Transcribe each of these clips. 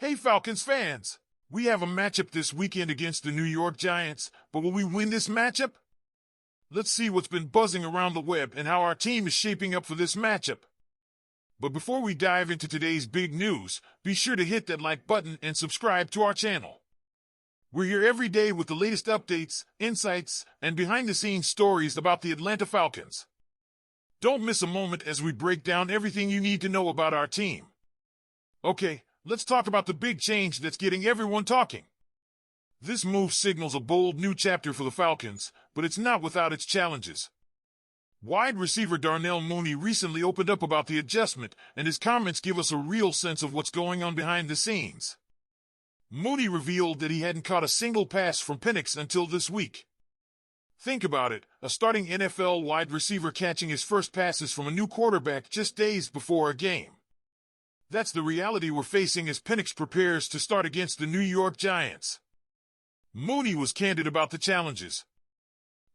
Hey Falcons fans! We have a matchup this weekend against the New York Giants, but will we win this matchup? Let's see what's been buzzing around the web and how our team is shaping up for this matchup. But before we dive into today's big news, be sure to hit that like button and subscribe to our channel. We're here every day with the latest updates, insights, and behind-the-scenes stories about the Atlanta Falcons. Don't miss a moment as we break down everything you need to know about our team. Okay, let's talk about the big change that's getting everyone talking. This move signals a bold new chapter for the Falcons, but it's not without its challenges. Wide receiver Darnell Mooney recently opened up about the adjustment, and his comments give us a real sense of what's going on behind the scenes. Mooney revealed that he hadn't caught a single pass from Penix until this week. Think about it, a starting NFL wide receiver catching his first passes from a new quarterback just days before a game. That's the reality we're facing as Penix prepares to start against the New York Giants. Mooney was candid about the challenges.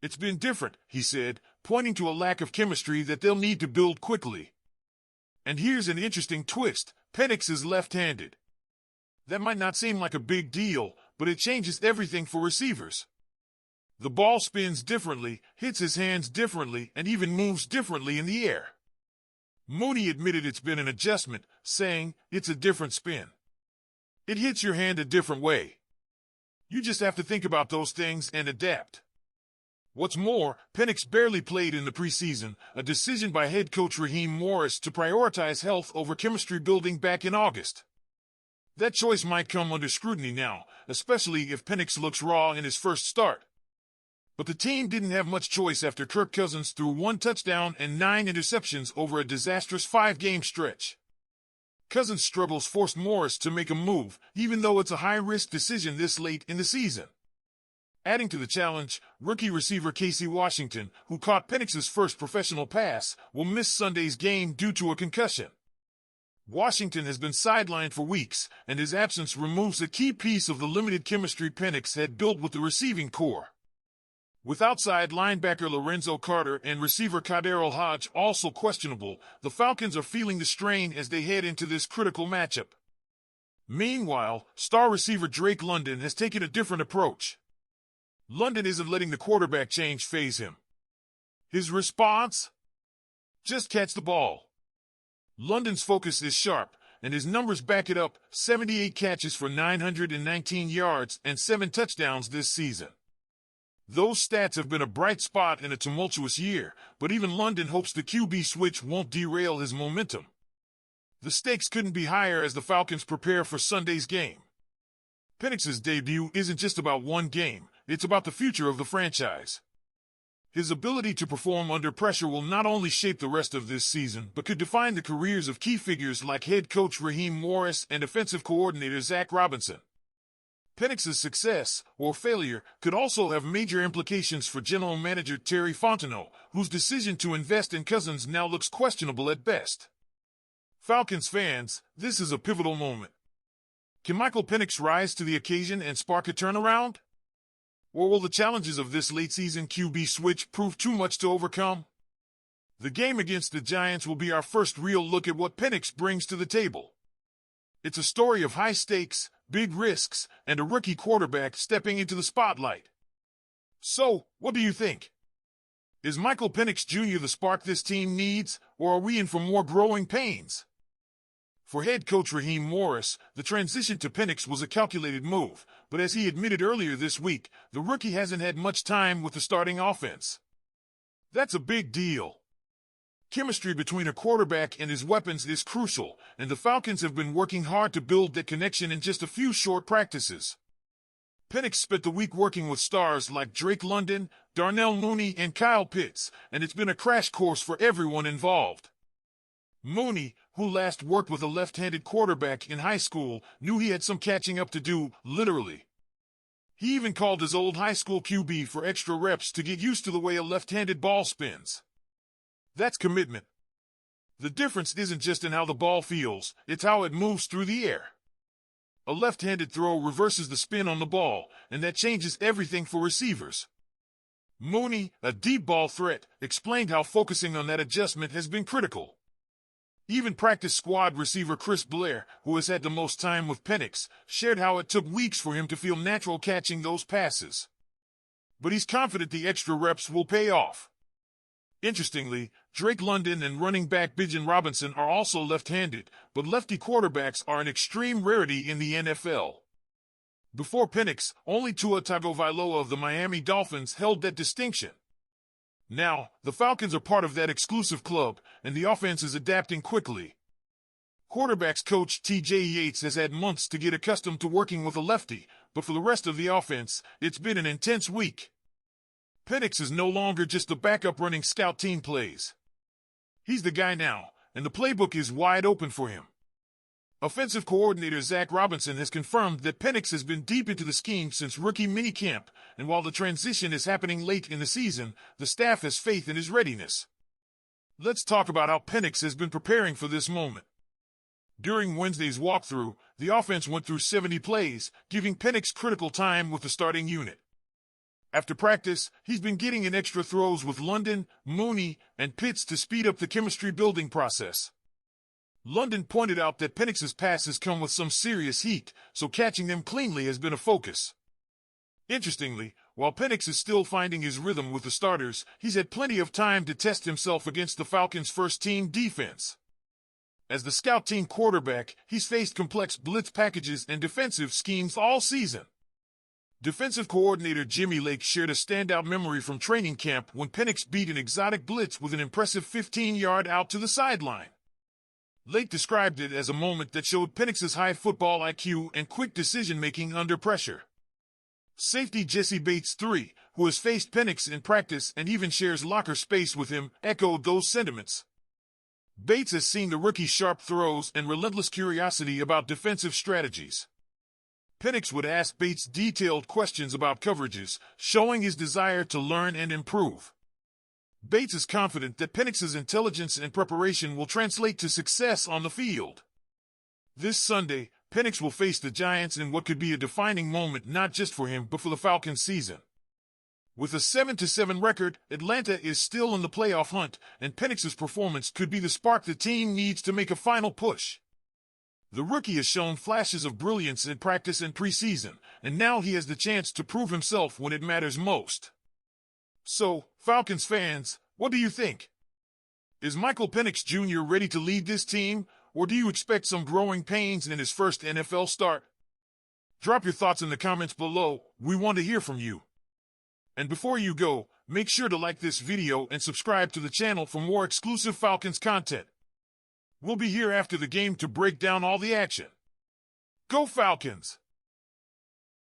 It's been different, he said, pointing to a lack of chemistry that they'll need to build quickly. And here's an interesting twist, Penix is left-handed. That might not seem like a big deal, but it changes everything for receivers. The ball spins differently, hits his hands differently, and even moves differently in the air. Mooney admitted it's been an adjustment, saying, "It's a different spin. It hits your hand a different way. You just have to think about those things and adapt." What's more, Penix barely played in the preseason, a decision by head coach Raheem Morris to prioritize health over chemistry building back in August. That choice might come under scrutiny now, especially if Penix looks raw in his first start. But the team didn't have much choice after Kirk Cousins threw 1 touchdown and 9 interceptions over a disastrous 5-game stretch. Cousins' struggles forced Morris to make a move, even though it's a high-risk decision this late in the season. Adding to the challenge, rookie receiver Casey Washington, who caught Penix's first professional pass, will miss Sunday's game due to a concussion. Washington has been sidelined for weeks, and his absence removes a key piece of the limited chemistry Penix had built with the receiving core. With outside linebacker Lorenzo Carter and receiver KhaDarel Hodge also questionable, the Falcons are feeling the strain as they head into this critical matchup. Meanwhile, star receiver Drake London has taken a different approach. London isn't letting the quarterback change faze him. His response? Just catch the ball. London's focus is sharp, and his numbers back it up, 78 catches for 919 yards and 7 touchdowns this season. Those stats have been a bright spot in a tumultuous year, but even London hopes the QB switch won't derail his momentum. The stakes couldn't be higher as the Falcons prepare for Sunday's game. Penix's debut isn't just about one game, it's about the future of the franchise. His ability to perform under pressure will not only shape the rest of this season, but could define the careers of key figures like head coach Raheem Morris and offensive coordinator Zach Robinson. Penix's success, or failure, could also have major implications for general manager Terry Fontenot, whose decision to invest in Cousins now looks questionable at best. Falcons fans, this is a pivotal moment. Can Michael Penix rise to the occasion and spark a turnaround? Or will the challenges of this late-season QB switch prove too much to overcome? The game against the Giants will be our first real look at what Penix brings to the table. It's a story of high stakes, big risks, and a rookie quarterback stepping into the spotlight. So, what do you think? Is Michael Penix Jr. the spark this team needs, or are we in for more growing pains? For head coach Raheem Morris, the transition to Penix was a calculated move, but as he admitted earlier this week, the rookie hasn't had much time with the starting offense. That's a big deal. Chemistry between a quarterback and his weapons is crucial, and the Falcons have been working hard to build that connection in just a few short practices. Penix spent the week working with stars like Drake London, Darnell Mooney, and Kyle Pitts, and it's been a crash course for everyone involved. Mooney, who last worked with a left-handed quarterback in high school, knew he had some catching up to do, literally. He even called his old high school QB for extra reps to get used to the way a left-handed ball spins. That's commitment. The difference isn't just in how the ball feels, it's how it moves through the air. A left-handed throw reverses the spin on the ball, and that changes everything for receivers. Mooney, a deep ball threat, explained how focusing on that adjustment has been critical. Even practice squad receiver Chris Blair, who has had the most time with Penix, shared how it took weeks for him to feel natural catching those passes. But he's confident the extra reps will pay off. Interestingly, Drake London and running back Bijan Robinson are also left-handed, but lefty quarterbacks are an extreme rarity in the NFL. Before Penix, only Tua Tagovailoa of the Miami Dolphins held that distinction. Now, the Falcons are part of that exclusive club, and the offense is adapting quickly. Quarterbacks coach T.J. Yates has had months to get accustomed to working with a lefty, but for the rest of the offense, it's been an intense week. Penix is no longer just a backup running scout team plays. He's the guy now, and the playbook is wide open for him. Offensive coordinator Zach Robinson has confirmed that Penix has been deep into the scheme since rookie minicamp, and while the transition is happening late in the season, the staff has faith in his readiness. Let's talk about how Penix has been preparing for this moment. During Wednesday's walkthrough, the offense went through 70 plays, giving Penix critical time with the starting unit. After practice, he's been getting in extra throws with London, Mooney, and Pitts to speed up the chemistry-building process. London pointed out that Penix's passes come with some serious heat, so catching them cleanly has been a focus. Interestingly, while Penix is still finding his rhythm with the starters, he's had plenty of time to test himself against the Falcons' first-team defense. As the scout team quarterback, he's faced complex blitz packages and defensive schemes all season. Defensive coordinator Jimmy Lake shared a standout memory from training camp when Penix beat an exotic blitz with an impressive 15-yard out to the sideline. Lake described it as a moment that showed Penix's high football IQ and quick decision-making under pressure. Safety Jesse Bates III, who has faced Penix in practice and even shares locker space with him, echoed those sentiments. Bates has seen the rookie's sharp throws and relentless curiosity about defensive strategies. Penix would ask Bates detailed questions about coverages, showing his desire to learn and improve. Bates is confident that Penix's intelligence and preparation will translate to success on the field. This Sunday, Penix will face the Giants in what could be a defining moment not just for him but for the Falcons season. With a 7-7 record, Atlanta is still in the playoff hunt, and Penix's performance could be the spark the team needs to make a final push. The rookie has shown flashes of brilliance in practice and preseason, and now he has the chance to prove himself when it matters most. So, Falcons fans, what do you think? Is Michael Penix Jr. ready to lead this team, or do you expect some growing pains in his first NFL start? Drop your thoughts in the comments below. We want to hear from you. And before you go, make sure to like this video and subscribe to the channel for more exclusive Falcons content. We'll be here after the game to break down all the action. Go Falcons!